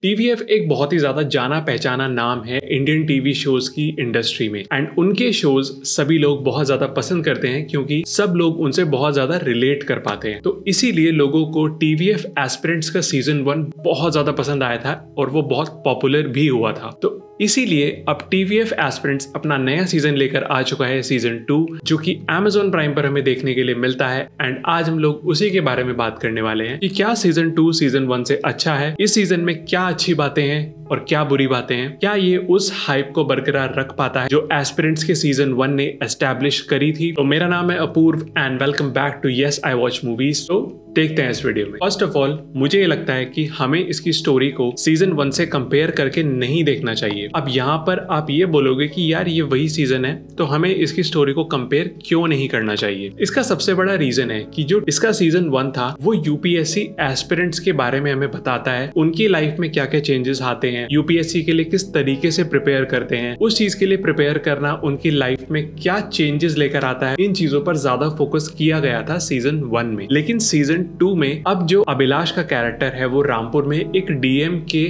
TVF एक बहुत ही ज्यादा जाना पहचाना नाम है इंडियन टीवी शोज की इंडस्ट्री में एंड उनके शोज सभी लोग बहुत ज्यादा पसंद करते हैं क्योंकि सब लोग उनसे बहुत ज्यादा रिलेट कर पाते हैं। तो इसीलिए लोगों को टीवीएफ एस्पिरेंट्स का सीजन 1 बहुत ज्यादा पसंद आया था और वो बहुत पॉपुलर भी हुआ था। तो इसीलिए अब टीवीएफ एस्पिरेंट्स अपना नया सीजन लेकर आ चुका है, सीजन 2, जो कि Amazon प्राइम पर हमें देखने के लिए मिलता है। एंड आज हम लोग उसी के बारे में बात करने वाले हैं कि क्या सीजन 2 सीजन 1 से अच्छा है, इस सीजन में क्या अच्छी बातें हैं और क्या बुरी बातें हैं, क्या ये उस हाइप को बरकरार रख पाता है जो एस्पिरेंट्स के सीजन 1 ने एस्टैब्लिश करी थी। तो मेरा नाम है Apoorv and welcome back to yes I watch movies. तो देखते हैं इस वीडियो में। फर्स्ट ऑफ ऑल मुझे ये लगता है कि हमें इसकी स्टोरी को सीजन 1 से कंपेयर करके नहीं देखना चाहिए। अब यहाँ पर आप ये बोलोगे कि यार ये वही सीजन है तो हमें इसकी स्टोरी को कंपेयर क्यों नहीं करना चाहिए। इसका सबसे बड़ा रीजन है कि जो इसका सीजन 1 था वो यूपीएससी एस्पिरेंट्स के बारे में हमें बताता है, उनकी लाइफ में क्या क्या चेंजेस आते हैं, यूपीएससी के लिए किस तरीके से प्रिपेयर करते हैं, उस चीज के लिए प्रिपेयर करना उनकी लाइफ में क्या चेंजेस लेकर आता है। इन चीजों पर ज्यादा फोकस किया गया था सीजन 1 में। लेकिन सीजन 2 में अब जो अभिलाष का कैरेक्टर है वो रामपुर में एक डीएम के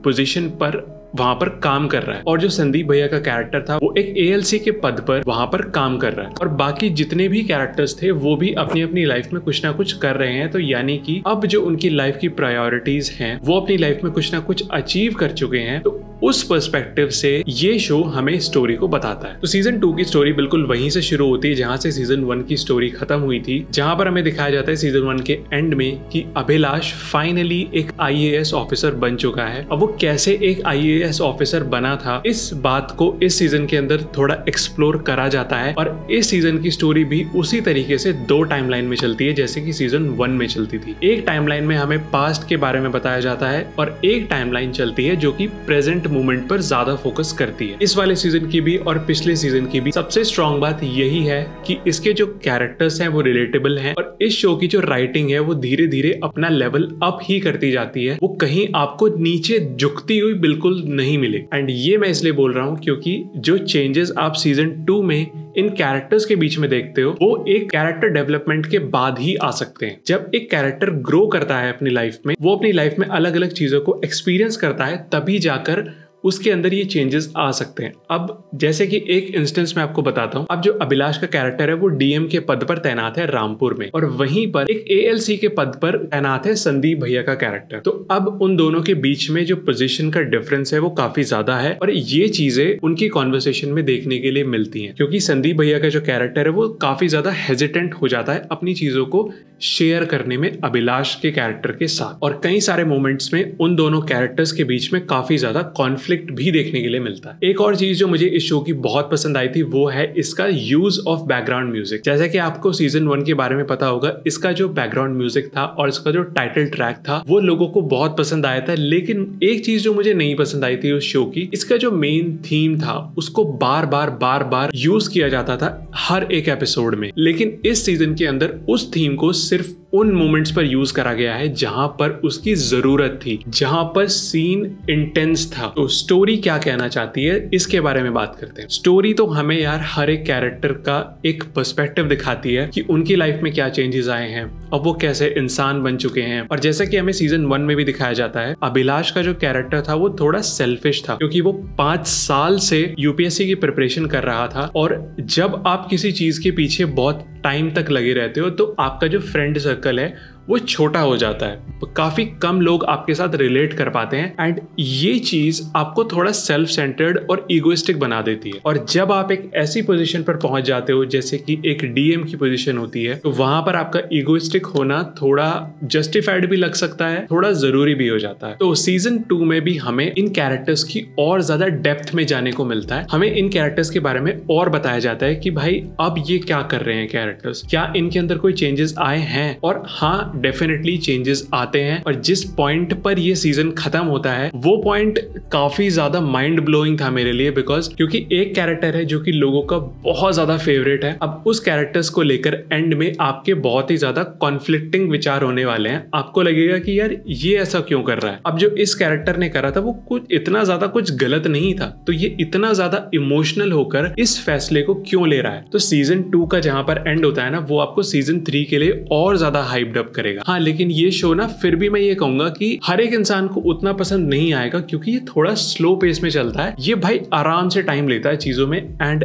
पोजीशन पर वहां पर काम कर रहा है और जो संदीप भैया का कैरेक्टर था वो एक एएलसी के पद पर वहां पर काम कर रहा है और बाकी जितने भी कैरेक्टर्स थे वो भी अपनी अपनी लाइफ में कुछ ना कुछ कर रहे हैं। तो यानी कि अब जो उनकी लाइफ की प्रायोरिटीज हैं वो अपनी लाइफ में कुछ ना कुछ अचीव कर चुके हैं। तो उस पर्सपेक्टिव से ये शो हमें स्टोरी को बताता है। तो सीजन 2 की स्टोरी बिल्कुल वहीं से शुरू होती है जहां से सीजन 1 की स्टोरी खत्म हुई थी, जहां पर हमें दिखाया जाता है सीजन 1 के एंड में कि अभिलाष फाइनली एक आईएएस ऑफिसर बन चुका है। अब वो कैसे एक आईएएस ऑफिसर बना था इस बात को इस सीजन के अंदर थोड़ा एक्सप्लोर करा जाता है और इस सीजन की स्टोरी भी उसी तरीके से 2 टाइमलाइन में चलती है जैसे कि सीजन 1 में चलती थी। एक टाइमलाइन में हमें पास्ट के बारे में बताया जाता है और एक टाइमलाइन चलती है जो कि प्रेजेंट मोमेंट पर ज्यादा फोकस करती है। इस वाले सीजन की भी और पिछले सीजन की भी सबसे स्ट्रॉन्ग बात यही है कि इसके जो कैरेक्टर्स हैं वो रिलेटेबल हैं और इस शो की जो राइटिंग है वो धीरे धीरे अपना लेवल अप ही करती जाती है, वो कहीं आपको नीचे झुकती हुई बिल्कुल नहीं मिले। एंड ये मैं इसलिए बोल रहा हूं क्योंकि जो चेंजेस आप सीजन 2 में इन कैरेक्टर्स के बीच में देखते हो वो एक कैरेक्टर डेवलपमेंट के बाद ही आ सकते हैं। जब एक कैरेक्टर ग्रो करता है अपनी लाइफ में, वो अपनी लाइफ में अलग अलग चीजों को एक्सपीरियंस करता है, तभी जाकर उसके अंदर ये चेंजेस आ सकते हैं। अब जैसे कि एक इंस्टेंस मैं आपको बताता हूँ। अब जो अभिलाष का कैरेक्टर है वो डीएम के पद पर तैनात है रामपुर में और वहीं पर एक एएलसी के पद पर तैनात है संदीप भैया का कैरेक्टर। तो अब उन दोनों के बीच में जो पोजीशन का डिफरेंस है वो काफी ज्यादा है और ये चीजें उनकी कॉन्वर्सेशन में देखने के लिए मिलती है क्योंकि संदीप भैया का जो कैरेक्टर है वो काफी ज्यादा हेजिटेंट हो जाता है अपनी चीजों को शेयर करने में अभिलाष के कैरेक्टर के साथ और कई सारे मोमेंट्स में उन दोनों कैरेक्टर्स के बीच में काफी ज्यादा कॉन्फ्लिक्ट भी देखने के लिए मिलता है। एक और चीज जो मुझे इस शो की बहुत पसंद आई थी वो है इसका यूज ऑफ बैकग्राउंड म्यूजिक। जैसा कि आपको सीजन 1 के बारे में पता होगा, इसका जो बैकग्राउंड म्यूजिक था और इसका जो टाइटल ट्रैक था वो लोगों को बहुत पसंद आया था। लेकिन एक चीज जो मुझे नहीं पसंद आई थी उस शो की, इसका जो मेन थीम था उसको बार बार यूज किया जाता था हर एक एपिसोड में। लेकिन इस सीजन के अंदर उस थीम को सिर्फ उन मोमेंट्स पर यूज करा गया है जहां पर उसकी जरूरत थी, जहां पर सीन इंटेंस था। तो स्टोरी क्या कहना चाहती है इसके बारे में बात करते हैं। स्टोरी तो हमें यार हर एक कैरेक्टर का एक पर्सपेक्टिव दिखाती है कि उनकी लाइफ में क्या चेंजेस आए हैं, अब वो कैसे इंसान बन चुके हैं। और जैसा कि हमें सीजन 1 में भी दिखाया जाता है, अभिलाष का जो कैरेक्टर था वो थोड़ा सेल्फिश था क्योंकि वो 5 साल से यूपीएससी की प्रिपरेशन कर रहा था और जब आप किसी चीज के पीछे बहुत टाइम तक लगे रहते हो तो आपका जो फ्रेंड सर्कल है वो छोटा हो जाता है, काफी कम लोग आपके साथ रिलेट कर पाते हैं एंड ये चीज आपको थोड़ा सेल्फ सेंटर्ड और इगोइस्टिक बना देती है। और जब आप एक ऐसी पोजीशन पर पहुंच जाते हो जैसे कि एक डीएम की पोजीशन होती है तो वहां पर आपका इगोइस्टिक होना थोड़ा जस्टिफाइड भी लग सकता है, थोड़ा जरूरी भी हो जाता है। तो सीजन 2 में भी हमें इन कैरेक्टर्स की और ज्यादा डेप्थ में जाने को मिलता है। हमें इन कैरेक्टर्स के बारे में और बताया जाता है कि भाई अब ये क्या कर रहे हैं कैरेक्टर्स, क्या इनके अंदर कोई चेंजेस आए हैं। और हाँ, डेफिनेटली चेंजेस आते हैं और जिस पॉइंट पर ये सीजन खत्म होता है वो पॉइंट काफी ज्यादा माइंड ब्लोइंग था मेरे लिए, बिकॉज क्योंकि एक कैरेक्टर है जो कि लोगों का बहुत ज्यादा फेवरेट है। अब उस कैरेक्टर्स को लेकर एंड में आपके बहुत ही ज्यादा कॉन्फ्लिक्टिंग विचार होने वाले हैं। आपको लगेगा कि यार ये ऐसा क्यों कर रहा है। अब जो इस कैरेक्टर ने करा था वो कुछ इतना ज्यादा कुछ गलत नहीं था, तो ये इतना ज्यादा इमोशनल होकर इस फैसले को क्यों ले रहा है। तो सीजन 2 का जहां पर एंड होता है ना वो आपको सीजन 3 के लिए और ज्यादा हाइप्ड अप करेगा। हाँ, लेकिन ये शो ना फिर भी मैं ये कहूंगा कि हर एक इंसान को उतना पसंद नहीं आएगा क्योंकि ये थोड़ा स्लो पेस में चलता है। ये भाई आराम से टाइम लेता है चीजों में एंड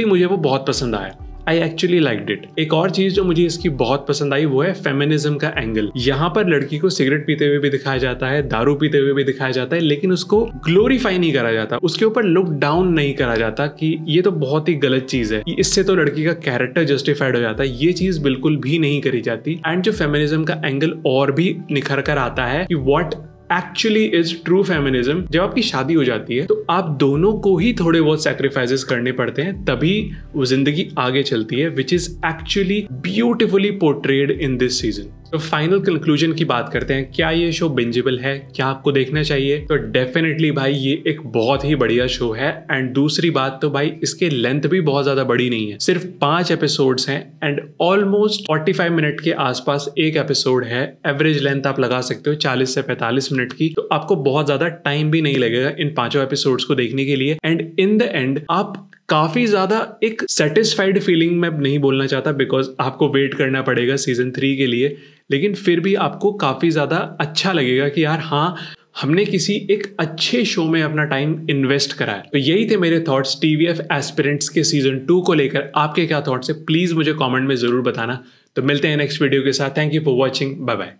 मुझे वो बहुत पसंद आया। I actually liked it. एक और चीज जो मुझे इसकी बहुत पसंद आई वो है फेमिनिज्म का एंगल। यहाँ पर लड़की को सिगरेट पीते हुए भी दिखाया जाता है, दारू पीते हुए भी दिखाया जाता है, लेकिन उसको ग्लोरीफाई नहीं करा जाता, उसके ऊपर लुक डाउन नहीं करा जाता कि ये तो बहुत ही गलत चीज है, इससे तो लड़की का कैरेक्टर जस्टिफाइड हो जाता है। ये चीज बिल्कुल भी नहीं करी जाती। एंड जो फेमिनिज्म का एंगल और भी निखर कर आता है कि what actually is true feminism. जब आपकी शादी हो जाती है तो आप दोनों को ही थोड़े बहुत सैक्रिफाइसेस करने पड़ते हैं, तभी वो जिंदगी आगे चलती है, which is actually beautifully portrayed in this season. तो फाइनल कंक्लूजन की बात करते हैं, क्या ये शो बिंजेबल है, क्या आपको देखना चाहिए? तो डेफिनेटली भाई ये एक बहुत ही बढ़िया शो है। एंड दूसरी बात तो भाई इसके लेंथ भी बहुत ज्यादा बड़ी नहीं है, सिर्फ 5 एपिसोड्स हैं एंड ऑलमोस्ट 45 मिनट के आसपास एक एपिसोड है। एवरेज लेंथ आप लगा सकते हो 40 से 45 मिनट की, तो आपको बहुत ज्यादा टाइम भी नहीं लगेगा इन 5 एपिसोड्स को देखने के लिए। एंड इन द एंड आप काफी ज्यादा एक सेटिस्फाइड फीलिंग मैं नहीं बोलना चाहता बिकॉज आपको वेट करना पड़ेगा सीजन 3 के लिए, लेकिन फिर भी आपको काफी ज्यादा अच्छा लगेगा कि यार हाँ, हमने किसी एक अच्छे शो में अपना टाइम इन्वेस्ट करा है। तो यही थे मेरे थॉट्स टीवीएफ एस्पिरेंट्स के सीजन 2 को लेकर। आपके क्या थॉट्स है प्लीज मुझे कमेंट में जरूर बताना। तो मिलते हैं नेक्स्ट वीडियो के साथ। Thank you for watching, bye bye.